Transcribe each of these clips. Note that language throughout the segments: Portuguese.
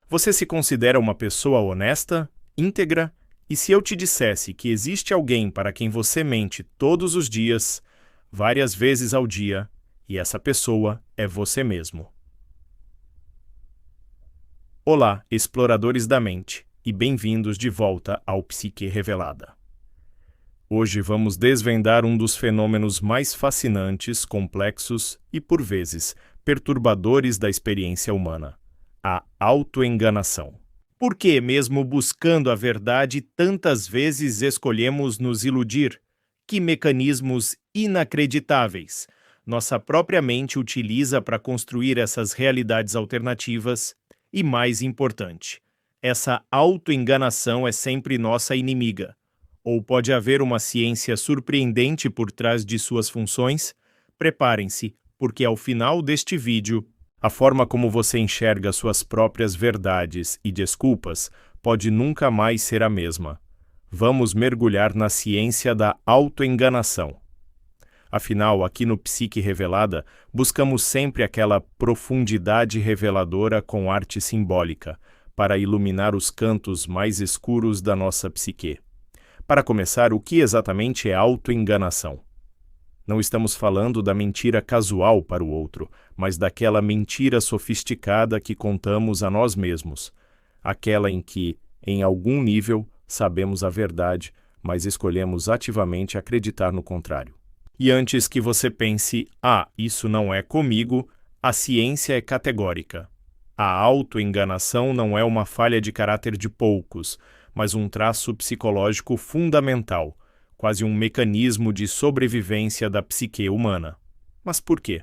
Você se considera uma pessoa honesta, íntegra? E se eu te dissesse que existe alguém para quem você mente todos os dias, várias vezes ao dia, e essa pessoa é você mesmo? Olá, exploradores da mente, e bem-vindos de volta ao Psique Revelada. Hoje vamos desvendar um dos fenômenos mais fascinantes, complexos e, por vezes, perturbadores da experiência humana: a autoenganação. Por que, mesmo buscando a verdade, tantas vezes escolhemos nos iludir? Que mecanismos inacreditáveis nossa própria mente utiliza para construir essas realidades alternativas? E mais importante, essa autoenganação é sempre nossa inimiga. Ou pode haver uma ciência surpreendente por trás de suas funções? Preparem-se, porque ao final deste vídeo, a forma como você enxerga suas próprias verdades e desculpas pode nunca mais ser a mesma. Vamos mergulhar na ciência da autoenganação. Afinal, aqui no Psique Revelada, buscamos sempre aquela profundidade reveladora com arte simbólica, para iluminar os cantos mais escuros da nossa psique. Para começar, o que exatamente é autoenganação? Não estamos falando da mentira casual para o outro, mas daquela mentira sofisticada que contamos a nós mesmos. Aquela em que, em algum nível, sabemos a verdade, mas escolhemos ativamente acreditar no contrário. E antes que você pense, isso não é comigo, a ciência é categórica. A autoenganação não é uma falha de caráter de poucos, mas um traço psicológico fundamental, quase um mecanismo de sobrevivência da psique humana. Mas por quê?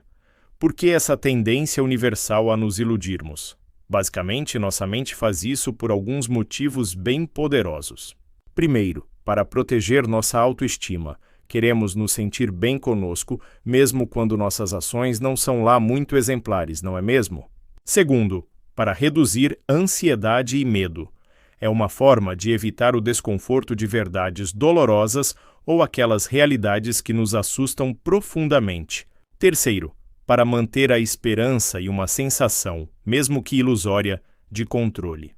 Por que essa tendência universal a nos iludirmos? Basicamente, nossa mente faz isso por alguns motivos bem poderosos. Primeiro, para proteger nossa autoestima. Queremos nos sentir bem conosco, mesmo quando nossas ações não são lá muito exemplares, não é mesmo? Segundo, para reduzir ansiedade e medo. É uma forma de evitar o desconforto de verdades dolorosas ou aquelas realidades que nos assustam profundamente. Terceiro, para manter a esperança e uma sensação, mesmo que ilusória, de controle.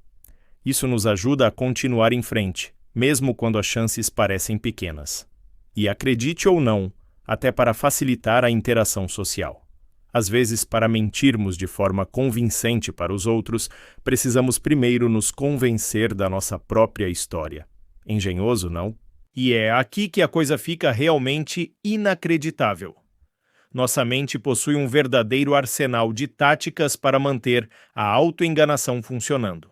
Isso nos ajuda a continuar em frente, mesmo quando as chances parecem pequenas. E acredite ou não, até para facilitar a interação social. Às vezes, para mentirmos de forma convincente para os outros, precisamos primeiro nos convencer da nossa própria história. Engenhoso, não? E é aqui que a coisa fica realmente inacreditável. Nossa mente possui um verdadeiro arsenal de táticas para manter a autoenganação funcionando.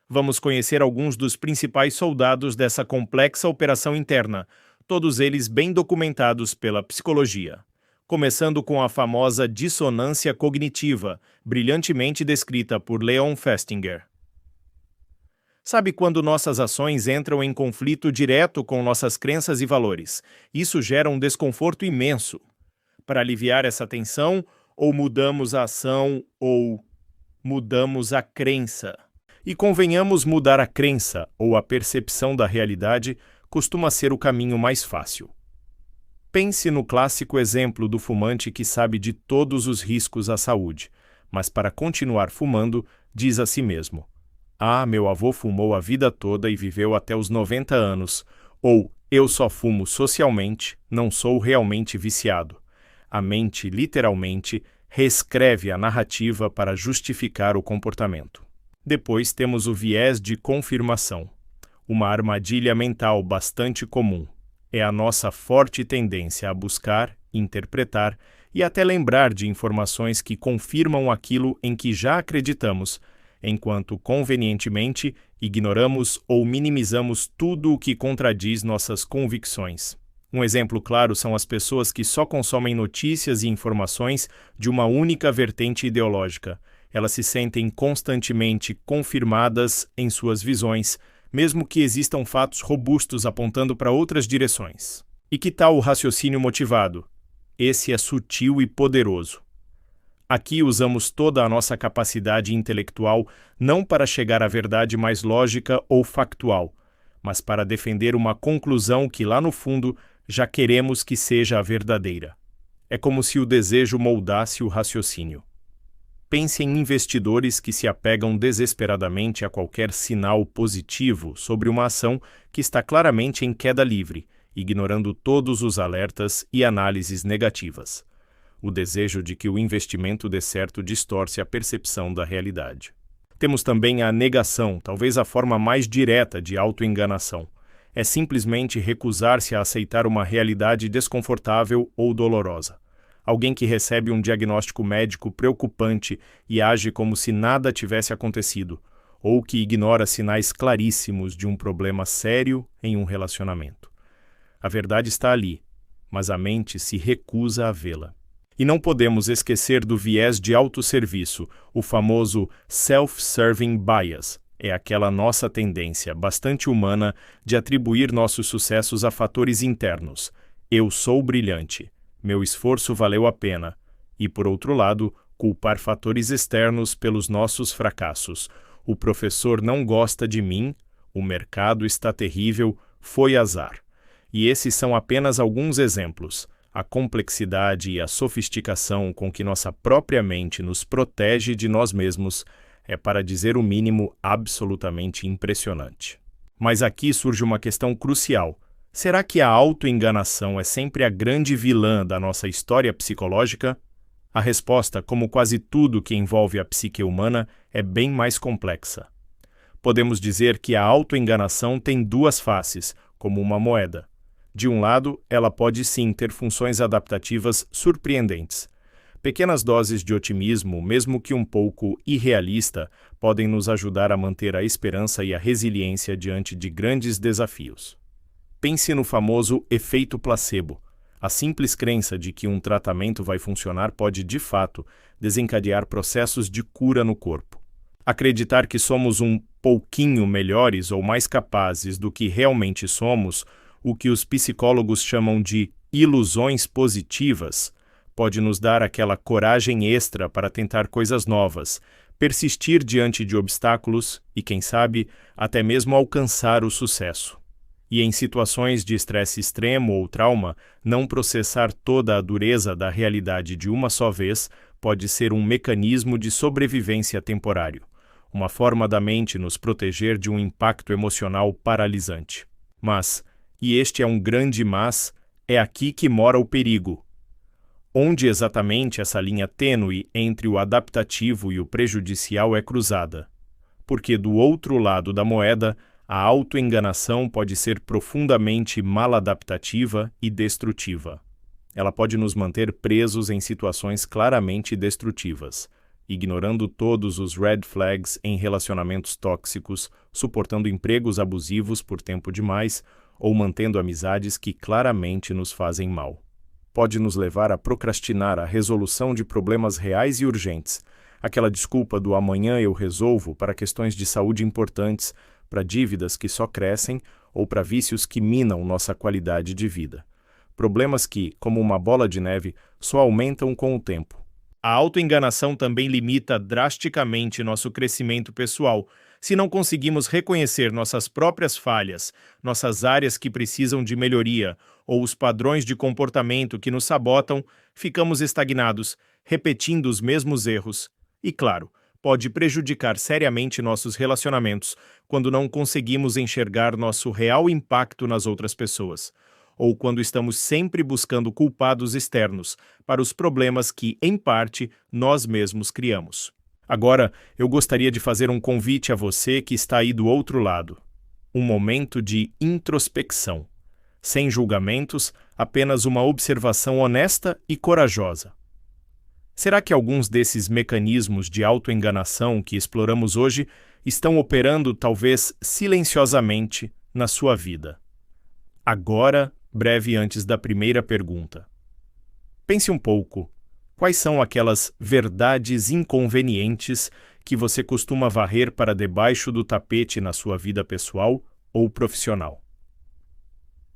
Vamos conhecer alguns dos principais soldados dessa complexa operação interna, todos eles bem documentados pela psicologia. Começando com a famosa dissonância cognitiva, brilhantemente descrita por Leon Festinger. Sabe quando nossas ações entram em conflito direto com nossas crenças e valores? Isso gera um desconforto imenso. Para aliviar essa tensão, ou mudamos a ação ou mudamos a crença. E convenhamos, mudar a crença ou a percepção da realidade costuma ser o caminho mais fácil. Pense no clássico exemplo do fumante que sabe de todos os riscos à saúde, mas para continuar fumando, diz a si mesmo: meu avô fumou a vida toda e viveu até os 90 anos, ou eu só fumo socialmente, não sou realmente viciado. A mente, literalmente, reescreve a narrativa para justificar o comportamento. Depois temos o viés de confirmação, uma armadilha mental bastante comum. É a nossa forte tendência a buscar, interpretar e até lembrar de informações que confirmam aquilo em que já acreditamos, enquanto convenientemente ignoramos ou minimizamos tudo o que contradiz nossas convicções. Um exemplo claro são as pessoas que só consomem notícias e informações de uma única vertente ideológica. Elas se sentem constantemente confirmadas em suas visões, mesmo que existam fatos robustos apontando para outras direções. E que tal o raciocínio motivado? Esse é sutil e poderoso. Aqui usamos toda a nossa capacidade intelectual não para chegar à verdade mais lógica ou factual, mas para defender uma conclusão que lá no fundo já queremos que seja a verdadeira. É como se o desejo moldasse o raciocínio. Pense em investidores que se apegam desesperadamente a qualquer sinal positivo sobre uma ação que está claramente em queda livre, ignorando todos os alertas e análises negativas. O desejo de que o investimento dê certo distorce a percepção da realidade. Temos também a negação, talvez a forma mais direta de autoenganação. É simplesmente recusar-se a aceitar uma realidade desconfortável ou dolorosa. Alguém que recebe um diagnóstico médico preocupante e age como se nada tivesse acontecido, ou que ignora sinais claríssimos de um problema sério em um relacionamento. A verdade está ali, mas a mente se recusa a vê-la. E não podemos esquecer do viés de autosserviço, o famoso self-serving bias. É aquela nossa tendência, bastante humana, de atribuir nossos sucessos a fatores internos. Eu sou brilhante. Meu esforço valeu a pena. E, por outro lado, culpar fatores externos pelos nossos fracassos. O professor não gosta de mim, o mercado está terrível, foi azar. E esses são apenas alguns exemplos. A complexidade e a sofisticação com que nossa própria mente nos protege de nós mesmos é, para dizer o mínimo, absolutamente impressionante. Mas aqui surge uma questão crucial. Será que a autoenganação é sempre a grande vilã da nossa história psicológica? A resposta, como quase tudo que envolve a psique humana, é bem mais complexa. Podemos dizer que a autoenganação tem duas faces, como uma moeda. De um lado, ela pode sim ter funções adaptativas surpreendentes. Pequenas doses de otimismo, mesmo que um pouco irrealista, podem nos ajudar a manter a esperança e a resiliência diante de grandes desafios. Pense no famoso efeito placebo. A simples crença de que um tratamento vai funcionar pode, de fato, desencadear processos de cura no corpo. Acreditar que somos um pouquinho melhores ou mais capazes do que realmente somos, o que os psicólogos chamam de ilusões positivas, pode nos dar aquela coragem extra para tentar coisas novas, persistir diante de obstáculos e, quem sabe, até mesmo alcançar o sucesso. E em situações de estresse extremo ou trauma, não processar toda a dureza da realidade de uma só vez pode ser um mecanismo de sobrevivência temporário, uma forma da mente nos proteger de um impacto emocional paralisante. Mas, e este é um grande mas, é aqui que mora o perigo. Onde exatamente essa linha tênue entre o adaptativo e o prejudicial é cruzada? Porque do outro lado da moeda, a autoenganação pode ser profundamente maladaptativa e destrutiva. Ela pode nos manter presos em situações claramente destrutivas, ignorando todos os red flags em relacionamentos tóxicos, suportando empregos abusivos por tempo demais ou mantendo amizades que claramente nos fazem mal. Pode nos levar a procrastinar a resolução de problemas reais e urgentes, aquela desculpa do amanhã eu resolvo para questões de saúde importantes, para dívidas que só crescem ou para vícios que minam nossa qualidade de vida. Problemas que, como uma bola de neve, só aumentam com o tempo. A autoenganação também limita drasticamente nosso crescimento pessoal, se não conseguimos reconhecer nossas próprias falhas, nossas áreas que precisam de melhoria ou os padrões de comportamento que nos sabotam, ficamos estagnados, repetindo os mesmos erros. E, claro, pode prejudicar seriamente nossos relacionamentos quando não conseguimos enxergar nosso real impacto nas outras pessoas, ou quando estamos sempre buscando culpados externos para os problemas que, em parte, nós mesmos criamos. Agora, eu gostaria de fazer um convite a você que está aí do outro lado. Um momento de introspecção. Sem julgamentos, apenas uma observação honesta e corajosa. Será que alguns desses mecanismos de autoenganação que exploramos hoje estão operando, talvez silenciosamente, na sua vida? Agora, breve antes da primeira pergunta. Pense um pouco. Quais são aquelas verdades inconvenientes que você costuma varrer para debaixo do tapete na sua vida pessoal ou profissional?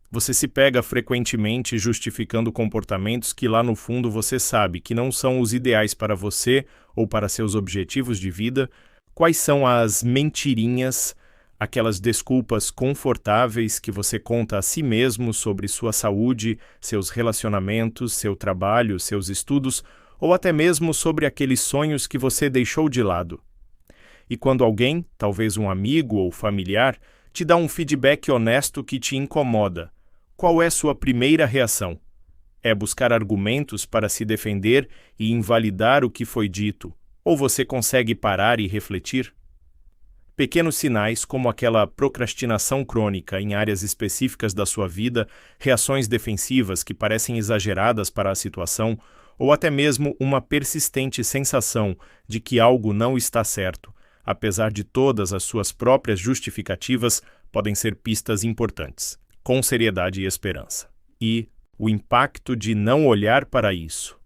Você se pega frequentemente justificando comportamentos que lá no fundo você sabe que não são os ideais para você ou para seus objetivos de vida? Quais são as mentirinhas, aquelas desculpas confortáveis que você conta a si mesmo sobre sua saúde, seus relacionamentos, seu trabalho, seus estudos ou até mesmo sobre aqueles sonhos que você deixou de lado. E quando alguém, talvez um amigo ou familiar, te dá um feedback honesto que te incomoda, qual é sua primeira reação? É buscar argumentos para se defender e invalidar o que foi dito, ou você consegue parar e refletir? Pequenos sinais, como aquela procrastinação crônica em áreas específicas da sua vida, reações defensivas que parecem exageradas para a situação, ou até mesmo uma persistente sensação de que algo não está certo, apesar de todas as suas próprias justificativas, podem ser pistas importantes, com seriedade e esperança. E o impacto de não olhar para isso.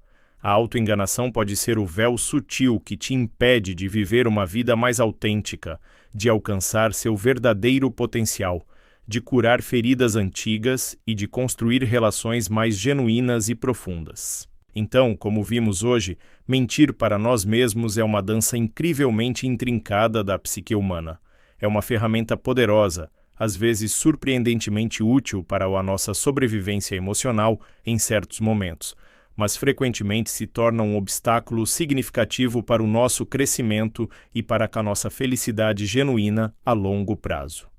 A autoenganação pode ser o véu sutil que te impede de viver uma vida mais autêntica, de alcançar seu verdadeiro potencial, de curar feridas antigas e de construir relações mais genuínas e profundas. Então, como vimos hoje, mentir para nós mesmos é uma dança incrivelmente intrincada da psique humana. É uma ferramenta poderosa, às vezes surpreendentemente útil para a nossa sobrevivência emocional em certos momentos, mas frequentemente se torna um obstáculo significativo para o nosso crescimento e para a nossa felicidade genuína a longo prazo.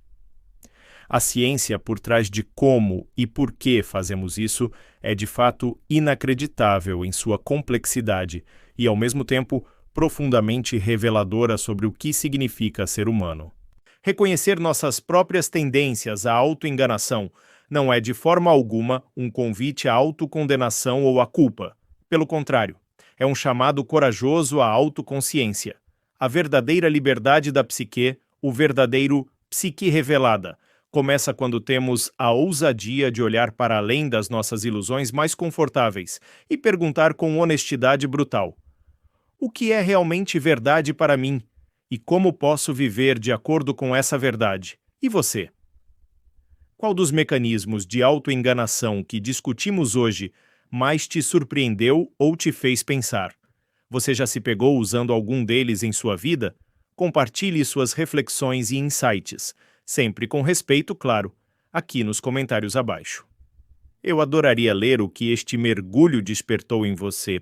A ciência por trás de como e por que fazemos isso é de fato inacreditável em sua complexidade e, ao mesmo tempo, profundamente reveladora sobre o que significa ser humano. Reconhecer nossas próprias tendências à autoenganação não é de forma alguma um convite à autocondenação ou à culpa. Pelo contrário, é um chamado corajoso à autoconsciência. A verdadeira liberdade da psique, o verdadeiro psique revelada, começa quando temos a ousadia de olhar para além das nossas ilusões mais confortáveis e perguntar com honestidade brutal: o que é realmente verdade para mim? E como posso viver de acordo com essa verdade? E você? Qual dos mecanismos de autoenganação que discutimos hoje mais te surpreendeu ou te fez pensar? Você já se pegou usando algum deles em sua vida? Compartilhe suas reflexões e insights, sempre com respeito, claro, aqui nos comentários abaixo. Eu adoraria ler o que este mergulho despertou em você.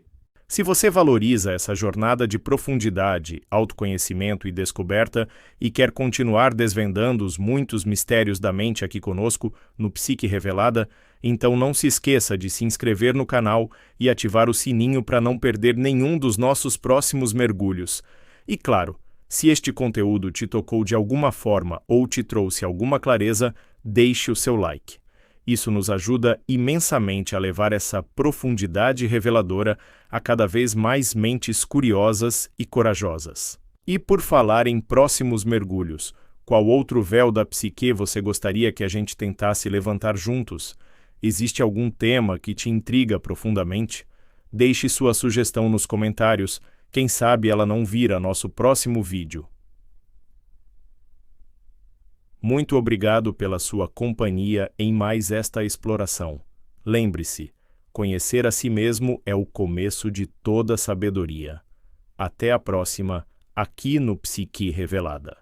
Se você valoriza essa jornada de profundidade, autoconhecimento e descoberta e quer continuar desvendando os muitos mistérios da mente aqui conosco, no Psique Revelada, então não se esqueça de se inscrever no canal e ativar o sininho para não perder nenhum dos nossos próximos mergulhos. E claro, se este conteúdo te tocou de alguma forma ou te trouxe alguma clareza, deixe o seu like. Isso nos ajuda imensamente a levar essa profundidade reveladora a cada vez mais mentes curiosas e corajosas. E por falar em próximos mergulhos, qual outro véu da psique você gostaria que a gente tentasse levantar juntos? Existe algum tema que te intriga profundamente? Deixe sua sugestão nos comentários, quem sabe ela não vira nosso próximo vídeo. Muito obrigado pela sua companhia em mais esta exploração. Lembre-se, conhecer a si mesmo é o começo de toda sabedoria. Até a próxima, aqui no Psique Revelada.